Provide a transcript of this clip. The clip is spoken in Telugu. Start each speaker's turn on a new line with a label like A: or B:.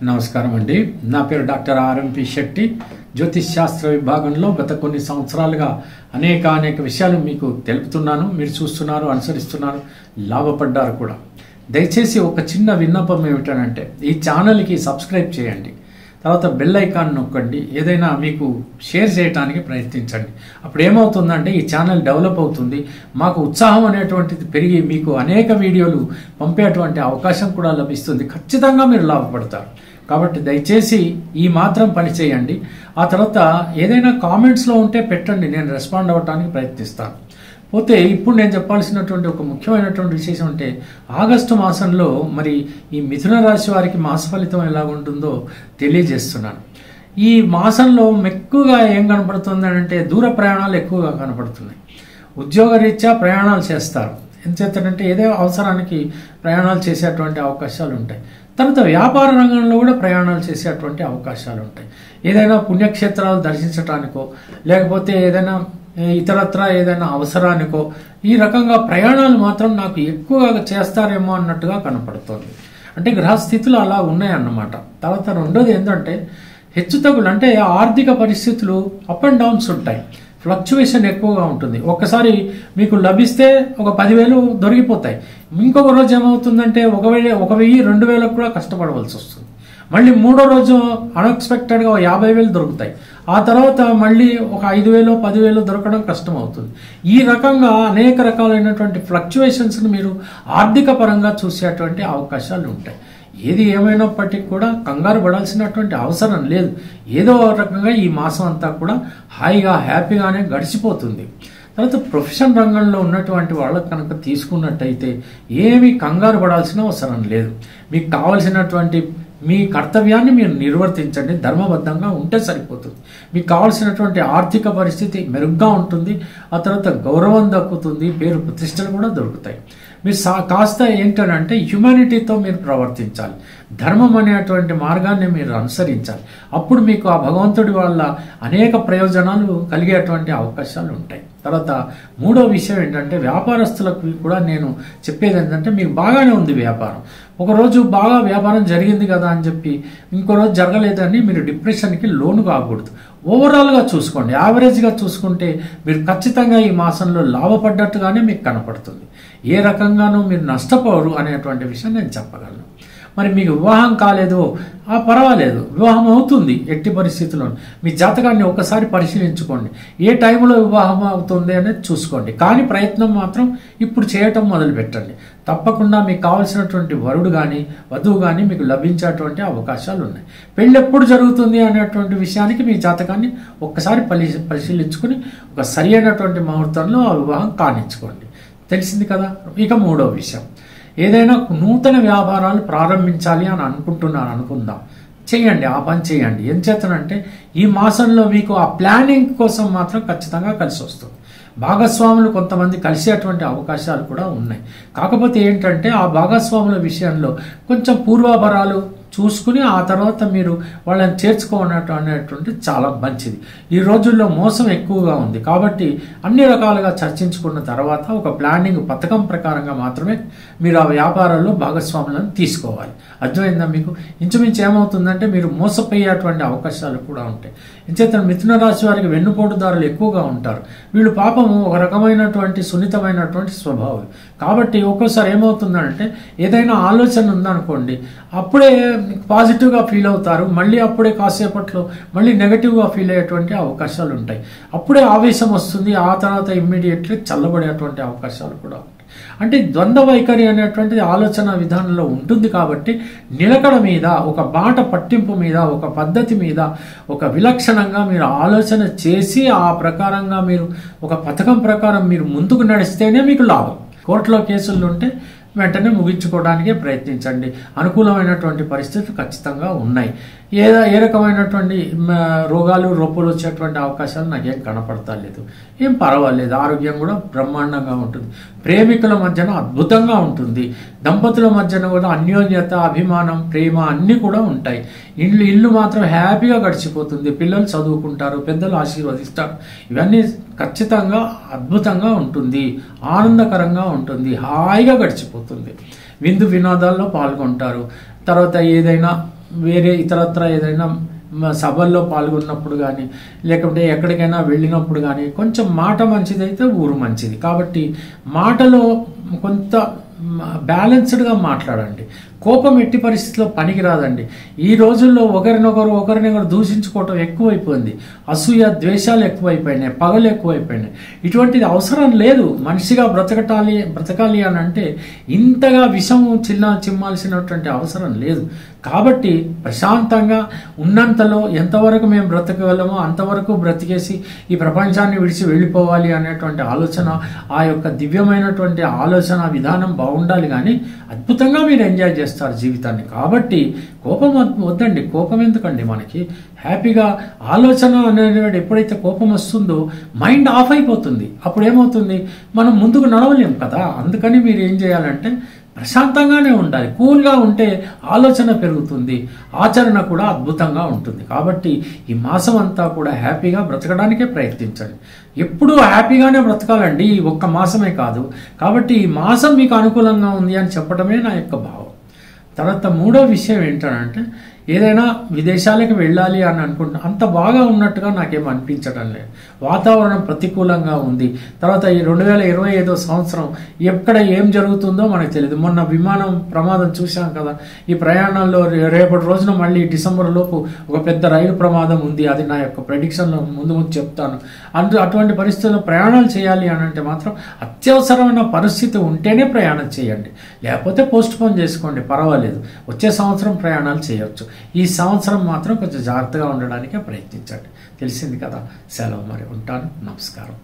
A: నమస్కారం అండి. నా పేరు డాక్టర్ ఆర్ఎంపి శెట్టి. జ్యోతిష్ శాస్త్ర విభాగంలో గత కొన్ని సంవత్సరాలుగా అనేక విషయాలు మీకు తెలుపుతున్నాను. మీరు చూస్తున్నారు, అనుసరిస్తున్నారు, లాభపడ్డారు కూడా. దయచేసి ఒక చిన్న విన్నపం ఏమిటనంటే, ఈ ఛానల్కి సబ్స్క్రైబ్ చేయండి, తర్వాత బెల్ ఐకాన్ నొక్కండి, ఏదైనా మీకు షేర్ చేయడానికి ప్రయత్నించండి. అప్పుడు ఏమవుతుందంటే ఈ ఛానల్ డెవలప్ అవుతుంది, మాకు ఉత్సాహం అనేటువంటిది పెరిగి మీకు అనేక వీడియోలు పంపేటువంటి అవకాశం కూడా లభిస్తుంది. ఖచ్చితంగా మీరు లాభపడతారు. కాబట్టి దయచేసి ఈ మాత్రం పని చేయండి. ఆ తర్వాత ఏదైనా కామెంట్స్లో ఉంటే పెట్టండి, నేను రెస్పాండ్ అవ్వడానికి ప్రయత్నిస్తాను. పోతే ఇప్పుడు నేను చెప్పాల్సినటువంటి ఒక ముఖ్యమైనటువంటి విశేషం అంటే, ఆగస్టు మాసంలో మరి ఈ మిథున రాశి వారికి మాస ఫలితం ఎలా ఉంటుందో తెలియజేస్తున్నాను. ఈ మాసంలో ఎక్కువగా ఏం కనపడుతుంది అంటే, దూర ప్రయాణాలు ఎక్కువగా కనపడుతున్నాయి. ఉద్యోగరీత్యా ప్రయాణాలు చేస్తారు. ఎంచేతంటే ఏదో అవసరానికి ప్రయాణాలు చేసేటువంటి అవకాశాలు ఉంటాయి. తర్వాత వ్యాపార రంగంలో కూడా ప్రయాణాలు చేసేటువంటి అవకాశాలు ఉంటాయి. ఏదైనా పుణ్యక్షేత్రాలు దర్శించడానికో, లేకపోతే ఏదైనా ఇతరత్ర ఏదైనా అవసరానికో, ఈ రకంగా ప్రయాణాలు మాత్రం నాకు ఎక్కువగా చేస్తారేమో అన్నట్టుగా కనపడుతోంది. అంటే గ్రహస్థితులు అలా ఉన్నాయన్నమాట. తర్వాత రెండోది ఏంటంటే, హెచ్చుతగ్గులు అంటే ఆర్థిక పరిస్థితులు అప్ అండ్ డౌన్స్ ఉంటాయి. ఫ్లక్చువేషన్ ఎక్కువగా ఉంటుంది. ఒక్కసారి మీకు లభిస్తే ఒక 10,000 దొరికిపోతాయి. ఇంకొక రోజు ఏమవుతుందంటే 1,000, 2,000 కూడా కష్టపడవలసి వస్తుంది. మళ్ళీ మూడో రోజు అన్ఎక్స్పెక్టెడ్గా 50,000 దొరుకుతాయి. ఆ తర్వాత మళ్ళీ ఒక 5,000, 10,000 దొరకడం కష్టం అవుతుంది. ఈ రకంగా అనేక రకాలైనటువంటి ఫ్లక్చువేషన్స్ని మీరు ఆర్థిక పరంగా చూసేటువంటి అవకాశాలు ఉంటాయి. ఏది ఏమైనప్పటికీ కూడా కంగారు పడాల్సినటువంటి అవసరం లేదు. ఏదో రకంగా ఈ మాసం అంతా కూడా హాయిగా హ్యాపీగానే గడిచిపోతుంది. తర్వాత ప్రొఫెషన్ రంగంలో ఉన్నటువంటి వాళ్ళకు కనుక తీసుకున్నట్టయితే ఏమీ కంగారు పడాల్సిన అవసరం లేదు. మీకు కావలసినటువంటి మీ కర్తవ్యాన్ని మీరు నిర్వర్తించండి, ధర్మబద్ధంగా ఉంటే సరిపోతుంది. మీకు కావాల్సినటువంటి ఆర్థిక పరిస్థితి మెరుగ్గా ఉంటుంది. ఆ తర్వాత గౌరవం దక్కుతుంది, పేరు ప్రతిష్టలు కూడా దొరుకుతాయి. మీరు కాస్త ఏంటంటే హ్యుమానిటీతో మీరు ప్రవర్తించాలి, ధర్మం అనేటువంటి మార్గాన్ని మీరు అనుసరించాలి. అప్పుడు మీకు ఆ భగవంతుడి వల్ల అనేక ప్రయోజనాలు కలిగేటువంటి అవకాశాలు ఉంటాయి. తర్వాత మూడో విషయం ఏంటంటే, వ్యాపారస్తులకు కూడా నేను చెప్పేది ఏంటంటే, మీకు బాగానే ఉంది వ్యాపారం, ఒకరోజు బాగా వ్యాపారం జరిగింది కదా అని చెప్పి ఇంకో రోజు జరగలేదని మీరు డిప్రెషన్కి లోను కాకూడదు. ఓవరాల్గా చూసుకోండి, యావరేజ్గా చూసుకుంటే మీరు ఖచ్చితంగా ఈ మాసంలో లాభపడ్డట్టుగానే మీకు కనపడుతుంది. ఏ రకంగానూ మీరు నష్టపోరు అనేటువంటి విషయం నేను చెప్పగలను. మరి మీకు వివాహం కాలేదో పర్వాలేదు, వివాహం అవుతుంది ఎట్టి పరిస్థితుల్లో. మీ జాతకాన్ని ఒకసారి పరిశీలించుకోండి, ఏ టైంలో వివాహం అవుతుంది అనేది చూసుకోండి. కానీ ప్రయత్నం మాత్రం ఇప్పుడు చేయటం మొదలు పెట్టండి. తప్పకుండా మీకు కావాల్సినటువంటి వరుడు కానీ వధువు కానీ మీకు లభించేటువంటి అవకాశాలు ఉన్నాయి. పెళ్ళి ఎప్పుడు జరుగుతుంది అనేటువంటి విషయానికి మీ జాతకాన్ని ఒక్కసారి పరిశీలించుకుని ఒక సరి అయినటువంటి ముహూర్తంలో ఆ వివాహం కానించుకోండి. తెలిసింది కదా. ఇక మూడో విషయం, ఏదైనా నూతన వ్యాపారాలు ప్రారంభించాలి అని అనుకుందాం, చేయండి, ఆ పని చేయండి. ఏం చేతనంటే ఈ మాసంలో మీకు ఆ ప్లానింగ్ కోసం మాత్రం ఖచ్చితంగా కలిసి వస్తుంది. భాగస్వాములు కొంతమంది కలిసేటువంటి అవకాశాలు కూడా ఉన్నాయి. కాకపోతే ఏంటంటే ఆ భాగస్వాముల విషయంలో కొంచెం పూర్వాపరాలు చూసుకుని ఆ తర్వాత మీరు వాళ్ళని చేర్చుకోవడం అనేటువంటి చాలా మంచిది. ఈ రోజుల్లో మోసం ఎక్కువగా ఉంది. కాబట్టి అన్ని రకాలుగా చర్చించుకున్న తర్వాత ఒక ప్లానింగ్ పథకం ప్రకారంగా మాత్రమే మీరు ఆ వ్యాపారాల్లో భాగస్వాములను తీసుకోవాలి. అర్థమైందా మీకు? ఇంచుమించు ఏమవుతుందంటే మీరు మోసపోయేటువంటి అవకాశాలు కూడా ఉంటాయి. ఇంచేత మిథున రాశి వారికి వెన్నుపోటుదారులు ఎక్కువగా ఉంటారు. వీళ్ళు పాపము ఒక రకమైనటువంటి సున్నితమైనటువంటి స్వభావం. కాబట్టి ఒక్కోసారి ఏమవుతుందంటే ఏదైనా ఆలోచన ఉందనుకోండి, అప్పుడే పాజిటివ్గా ఫీల్ అవుతారు, మళ్ళీ అప్పుడే కాసేపట్లో మళ్ళీ నెగటివ్గా ఫీల్ అయ్యేటువంటి అవకాశాలు ఉంటాయి. అప్పుడే ఆవేశం వస్తుంది, ఆ తర్వాత ఇమ్మీడియట్లీ చల్లబడేటువంటి అవకాశాలు కూడా ఉంటాయి. అంటే ద్వంద్వ వైఖరి అనేటువంటిది ఆలోచన విధానంలో ఉంటుంది. కాబట్టి నిలకడ మీద, ఒక బాట పట్టింపు మీద, ఒక పద్ధతి మీద, ఒక విలక్షణంగా మీరు ఆలోచన చేసి ఆ ప్రకారంగా మీరు ఒక పథకం ప్రకారం మీరు ముందుకు నడిస్తేనే మీకు లాభం. కోర్టులో కేసులు ఉంటే వెంటనే ముగించుకోవడానికే ప్రయత్నించండి. అనుకూలమైనటువంటి పరిస్థితులు ఖచ్చితంగా ఉన్నాయి. ఏ రకమైనటువంటి రోగాలు రొప్పులు వచ్చేటువంటి అవకాశాలు నాకేం కనపడతలేదు. ఏం పర్వాలేదు, ఆరోగ్యం కూడా బ్రహ్మాండంగా ఉంటుంది. ప్రేమికుల మధ్యన అద్భుతంగా ఉంటుంది. దంపతుల మధ్యన కూడా అన్యోన్యత, అభిమానం, ప్రేమ అన్నీ కూడా ఉంటాయి. ఇల్లు మాత్రం హ్యాపీగా గడిచిపోతుంది. పిల్లలు చదువుకుంటారు, పెద్దలు ఆశీర్వదిస్తారు. ఇవన్నీ ఖచ్చితంగా అద్భుతంగా ఉంటుంది, ఆనందకరంగా ఉంటుంది, హాయిగా గడిచిపోతుంది. విందు వినోదాల్లో పాల్గొంటారు. తర్వాత ఏదైనా వేరే ఇతరత్ర ఏదైనా సభల్లో పాల్గొన్నప్పుడు కానీ, లేకపోతే ఎక్కడికైనా వెళ్ళినప్పుడు కానీ కొంచెం మాట మంచిదైతే ఊరు మంచిది. కాబట్టి మాటలో కొంత బ్యాలెన్స్డ్గా మాట్లాడండి. కోపం ఎట్టి పరిస్థితిలో పనికి రాదండి. ఈ రోజుల్లో ఒకరినొకరు దూషించుకోవటం ఎక్కువైపోయింది. అసూయ, ద్వేషాలు ఎక్కువైపోయినాయి, పగలు ఎక్కువైపోయినాయి. ఇటువంటిది అవసరం లేదు. మనిషిగా బ్రతకాలి అని అంటే ఇంతగా విషము చిమ్మాల్సినటువంటి అవసరం లేదు. కాబట్టి ప్రశాంతంగా ఉన్నంతలో ఎంతవరకు మేము బ్రతకగలమో అంతవరకు బ్రతికేసి ఈ ప్రపంచాన్ని విడిచి వెళ్ళిపోవాలి అనేటువంటి ఆలోచన, ఆ యొక్క దివ్యమైనటువంటి ఆలోచన విధానం బాగుండాలి. కానీ అద్భుతంగా మీరు ఎంజాయ్ చేస్తారు జీవితాన్ని. కాబట్టి కోపం వద్దండి. కోపం ఎందుకండి మనకి? హ్యాపీగా ఆలోచన అనేది ఎప్పుడైతే కోపం వస్తుందో మైండ్ ఆఫ్ అయిపోతుంది. అప్పుడు ఏమవుతుంది, మనం ముందుకు నడవలేం కదా. అందుకని మీరు ఏం చేయాలంటే ప్రశాంతంగానే ఉండాలి. కూల్గా ఉంటే ఆలోచన పెరుగుతుంది, ఆచరణ కూడా అద్భుతంగా ఉంటుంది. కాబట్టి ఈ మాసం అంతా కూడా హ్యాపీగా బ్రతకడానికే ప్రయత్నించండి. ఎప్పుడూ హ్యాపీగానే బ్రతకాలండి, ఒక్క మాసమే కాదు. కాబట్టి ఈ మాసం మీకు అనుకూలంగా ఉంది అని చెప్పడమే నా యొక్క భావం. తర్వాత మూడో విషయం ఏంటంటే, ఏదైనా విదేశాలకు వెళ్ళాలి అని అనుకుంటున్నా, అంత బాగా ఉన్నట్టుగా నాకేం అనిపించడం లేదు. వాతావరణం ప్రతికూలంగా ఉంది. తర్వాత ఈ 2025 సంవత్సరం ఎక్కడ ఏం జరుగుతుందో మనకు తెలియదు. మొన్న విమానం ప్రమాదం చూశాం కదా. ఈ ప్రయాణాల్లో రేపటి రోజున మళ్ళీ డిసెంబర్ లోపు ఒక పెద్ద రైలు ప్రమాదం ఉంది. అది నా యొక్క ప్రెడిక్షన్లో ముందు చెప్తాను. అటువంటి పరిస్థితుల్లో ప్రయాణాలు చేయాలి అని అంటే మాత్రం అత్యవసరమైన పరిస్థితి ఉంటేనే ప్రయాణం చేయండి. లేకపోతే పోస్ట్ పోన్ చేసుకోండి, పర్వాలేదు. వచ్చే సంవత్సరం ప్రయాణాలు చేయొచ్చు. ఈ సంవత్సరం మాత్రం కొంచెం జాగ్రత్తగా ఉండడానికే ప్రయత్నించండి. తెలిసింది కదా. సెలవు, మరి ఉంటాను. నమస్కారం.